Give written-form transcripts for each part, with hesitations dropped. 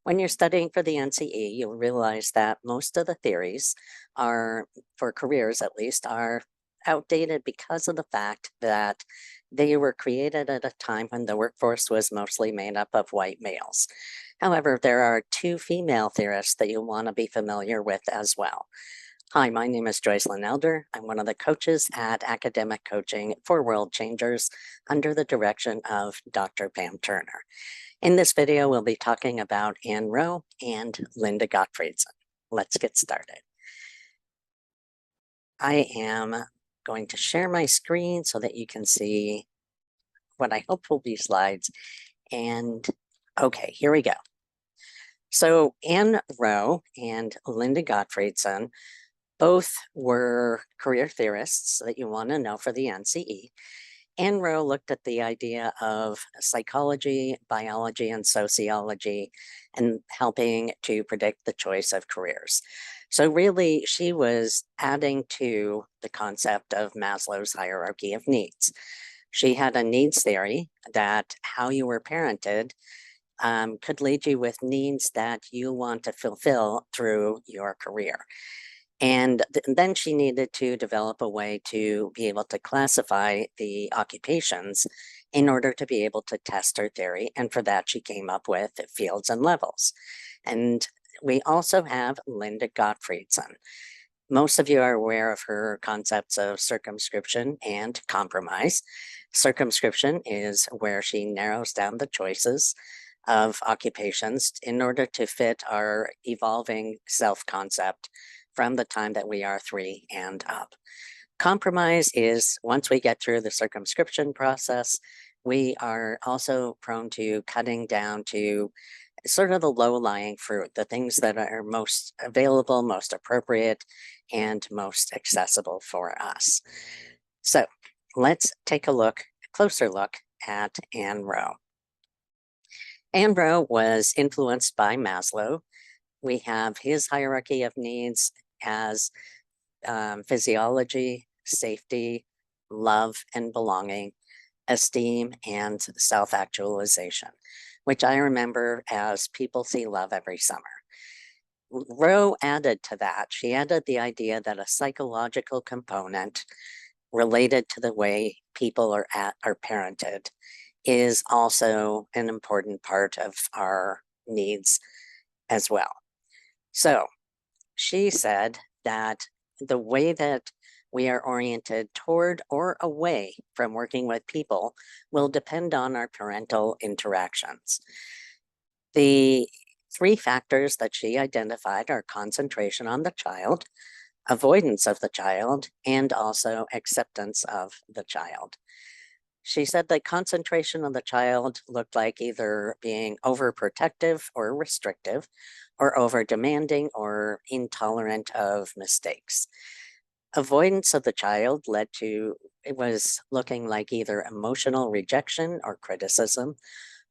When you're studying for the NCE, you'll realize that most of the theories are, for careers at least, are outdated because of the fact that they were created at a time when the workforce was mostly made up of white males. However, there are two female theorists that you'll want to be familiar with as well. Hi, my name is Joyce. I'm one of the coaches at Academic Coaching for World Changers under the direction of Dr. Pam Turner. In this video, we'll be talking about Anne Roe and Linda Gottfredson. Let's get started. I am going to share my screen so that you can see what I hope will be slides. And okay, here we go. So Anne Roe and Linda Gottfredson both were career theorists that you want to know for the NCE. Anne Roe looked at the idea of psychology, biology, and sociology and helping to predict the choice of careers. So really, she was adding to the concept of Maslow's hierarchy of needs. She had a needs theory that how you were parented could lead you with needs that you want to fulfill through your career. And then she needed to develop a way to be able to classify the occupations in order to be able to test her theory. And for that, she came up with fields and levels. And we also have Linda Gottfredson. Most of you are aware of her concepts of circumscription and compromise. Circumscription is where she narrows down the choices of occupations in order to fit our evolving self-concept from the time that we are 3 and up. Compromise is once we get through the circumscription process, we are also prone to cutting down to sort of the low-lying fruit, the things that are most available, most appropriate, and most accessible for us. So let's take a closer look at Anne Roe. Anne Roe was influenced by Maslow. We have his hierarchy of needs as physiology, safety, love and belonging, esteem, and self-actualization, which I remember as people see love every summer. Roe added to that, she added the idea that a psychological component related to the way people are parented is also an important part of our needs as well. So she said that the way that we are oriented toward or away from working with people will depend on our parental interactions. The 3 factors that she identified are concentration on the child, avoidance of the child, and also acceptance of the child. She said that concentration on the child looked like either being overprotective or restrictive, or over demanding or intolerant of mistakes. Avoidance of the child it was looking like either emotional rejection or criticism,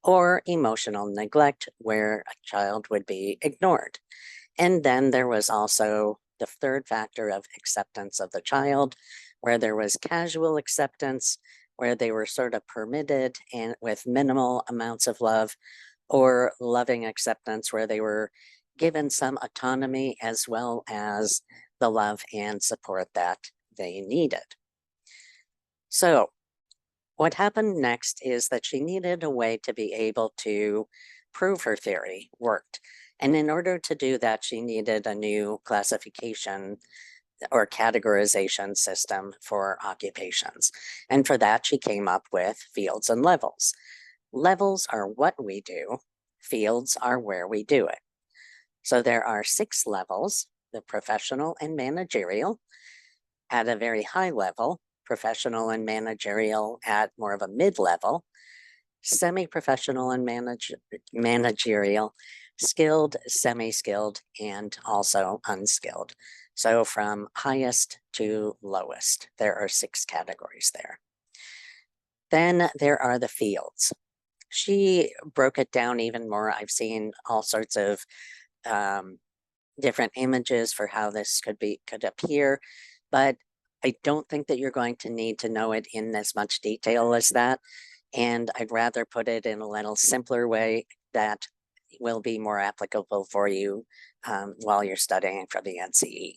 or emotional neglect, where a child would be ignored. And then there was also the 3rd factor of acceptance of the child, where there was casual acceptance, where they were sort of permitted and with minimal amounts of love, or loving acceptance, where they were given some autonomy as well as the love and support that they needed. So what happened next is that she needed a way to be able to prove her theory worked. And in order to do that, she needed a new classification or categorization system for occupations. And for that, she came up with fields and levels. Levels are what we do. Fields are where we do it. So there are 6 levels: the professional and managerial at a very high level, professional and managerial at more of a mid-level, semi-professional and managerial, skilled, semi-skilled, and also unskilled. So from highest to lowest, there are 6 categories there. Then there are the fields. She broke it down even more. I've seen all sorts of different images for how this could appear, but I don't think that you're going to need to know it in as much detail as that. And I'd rather put it in a little simpler way that will be more applicable for you while you're studying for the NCE.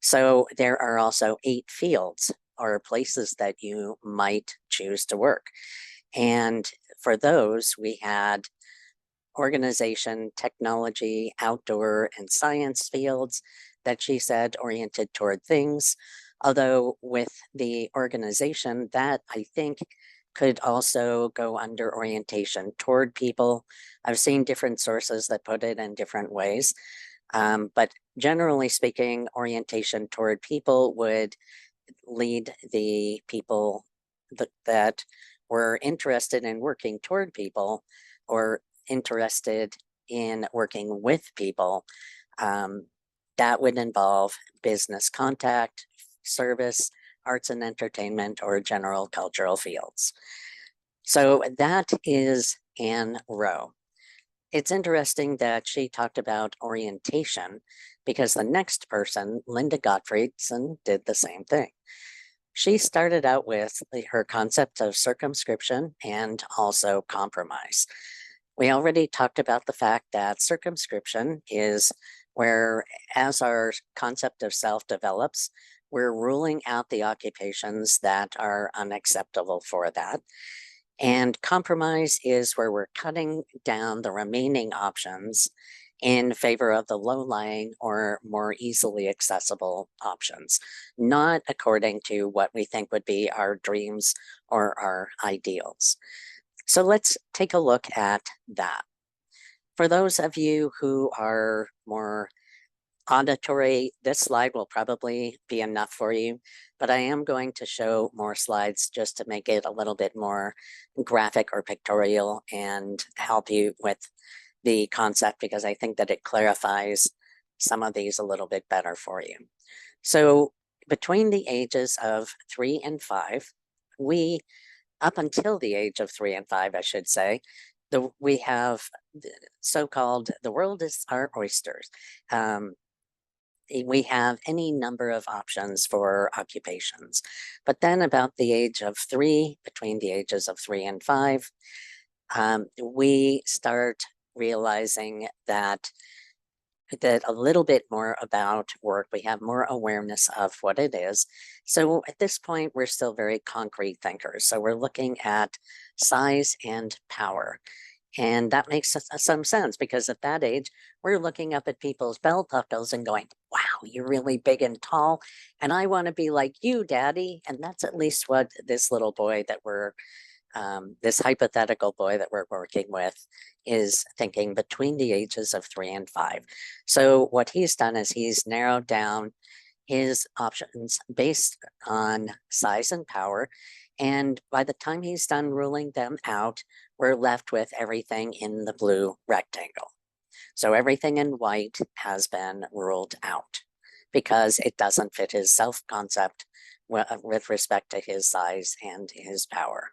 So there are also 8 fields or places that you might choose to work. And for those, we had organization, technology, outdoor, and science fields that she said oriented toward things. Although with the organization, that I think could also go under orientation toward people. I've seen different sources that put it in different ways. But generally speaking, orientation toward people would lead the people that were interested in working toward people or interested in working with people. That would involve business contact, service, arts and entertainment, or general cultural fields. So that is Anne Roe. It's interesting that she talked about orientation because the next person, Linda Gottfredson, did the same thing. She started out with her concept of circumscription and also compromise. We already talked about the fact that circumscription is where, as our concept of self develops, we're ruling out the occupations that are unacceptable for that. And compromise is where we're cutting down the remaining options in favor of the low-lying or more easily accessible options, not according to what we think would be our dreams or our ideals. So let's take a look at that. For those of you who are more auditory, this slide will probably be enough for you, but I am going to show more slides just to make it a little bit more graphic or pictorial and help you with the concept, because I think that it clarifies some of these a little bit better for you. So between the ages of 3 and 5, up until the age of 3 and 5, I should say, we have so-called the world is our oysters. We have any number of options for occupations. But then about the age of 3, between the ages of 3 and 5, we start realizing that a little bit more about work. We have more awareness of what it is. So at this point, we're still very concrete thinkers. So we're looking at size and power. And that makes some sense because at that age, we're looking up at people's belt buckles and going, wow, you're really big and tall. And I want to be like you, Daddy. And that's at least what this little boy that this hypothetical boy that we're working with is thinking between the ages of 3 and 5. So what he's done is he's narrowed down his options based on size and power. And by the time he's done ruling them out, we're left with everything in the blue rectangle. So everything in white has been ruled out because it doesn't fit his self-concept with respect to his size and his power.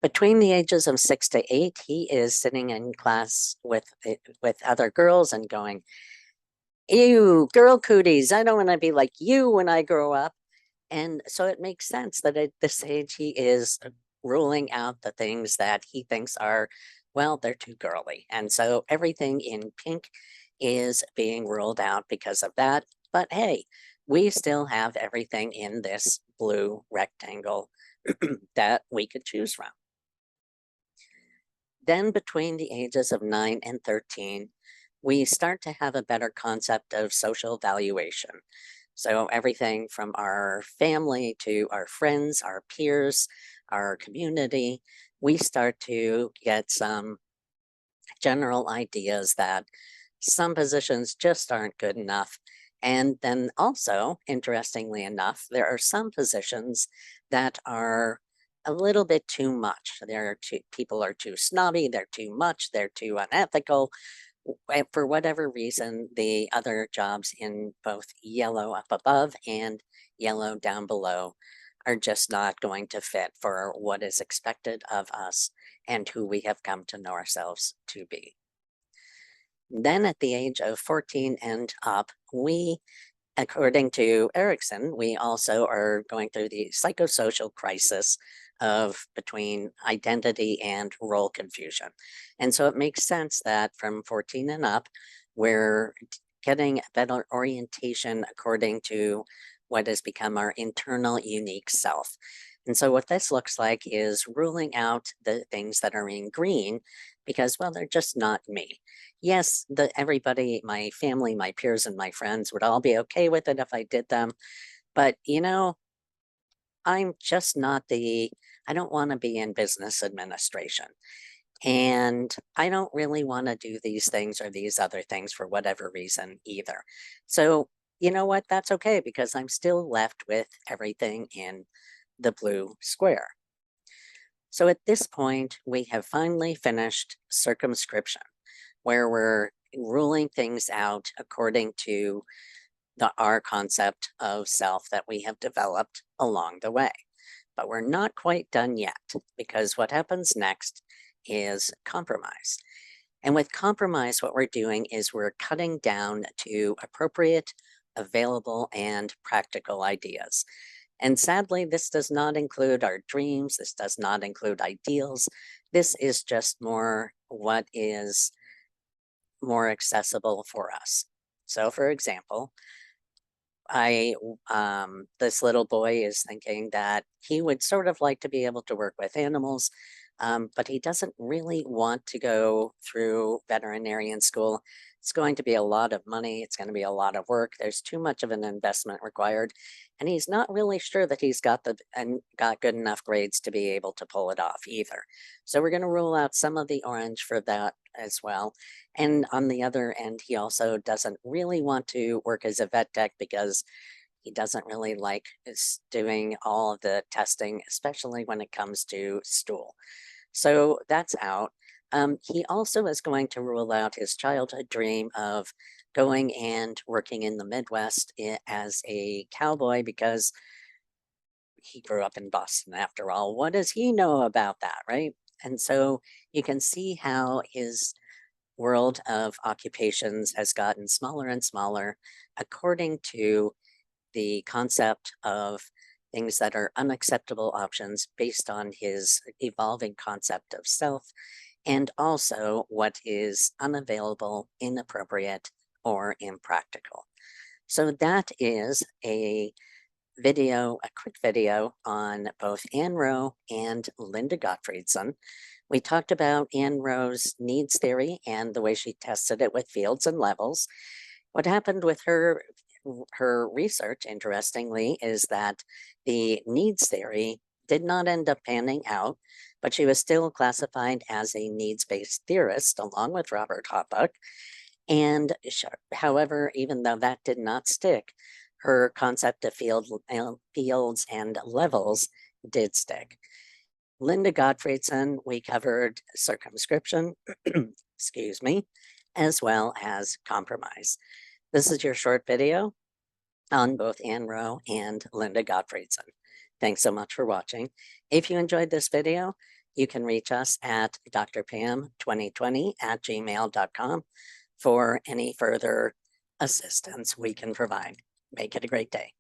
Between the ages of 6 to 8, he is sitting in class with other girls and going, ew, girl cooties, I don't want to be like you when I grow up. And so it makes sense that at this age, he is ruling out the things that he thinks are, well, they're too girly. And so everything in pink is being ruled out because of that. But hey, we still have everything in this blue rectangle that we could choose from. Then between the ages of 9 and 13, we start to have a better concept of social valuation. So everything from our family to our friends, our peers, our community, we start to get some general ideas that some positions just aren't good enough. And then also, interestingly enough, there are some positions that are a little bit too much. People are too snobby, they're too much, they're too unethical. For whatever reason, the other jobs in both yellow up above and yellow down below are just not going to fit for what is expected of us and who we have come to know ourselves to be. Then at the age of 14 and up, according to Erickson, we also are going through the psychosocial crisis of between identity and role confusion. And so it makes sense that from 14 and up, we're getting a better orientation according to what has become our internal unique self. And so what this looks like is ruling out the things that are in green because, well, they're just not me. Yes, everybody, my family, my peers, and my friends would all be okay with it if I did them. But, I'm just not I don't want to be in business administration. And I don't really want to do these things or these other things for whatever reason either. So, you know what? That's okay because I'm still left with everything in the blue square. So at this point, we have finally finished circumscription, where we're ruling things out according to our concept of self that we have developed along the way. But we're not quite done yet because what happens next is compromise. And with compromise, what we're doing is we're cutting down to appropriate, available, and practical ideas. And sadly, this does not include our dreams. This does not include ideals. This is just more what is more accessible for us. So, for example, this little boy is thinking that he would sort of like to be able to work with animals, but he doesn't really want to go through veterinarian school. It's going to be a lot of money. It's going to be a lot of work. There's too much of an investment required, and he's not really sure that he's got good enough grades to be able to pull it off either. So we're going to rule out some of the orange for that as well. And on the other end, he also doesn't really want to work as a vet tech because he doesn't really like doing all of the testing, especially when it comes to stool. So that's out. He also is going to rule out his childhood dream of going and working in the Midwest as a cowboy because he grew up in Boston after all. What does he know about that, right? And so you can see how his world of occupations has gotten smaller and smaller according to the concept of things that are unacceptable options based on his evolving concept of self and also what is unavailable, inappropriate, or impractical. So that is a quick video on both Anne Roe and Linda Gottfredson. We talked about Anne Roe's needs theory and the way she tested it with fields and levels. What happened with her research, interestingly, is that the needs theory did not end up panning out, but she was still classified as a needs-based theorist along with Robert Hoppuck. And however, even though that did not stick, her concept of fields and levels did stick. Linda Gottfredson, we covered circumscription, excuse me, as well as compromise. This is your short video on both Anne Roe and Linda Gottfredson. Thanks so much for watching. If you enjoyed this video, you can reach us at drpam2020@gmail.com for any further assistance we can provide. Make it a great day.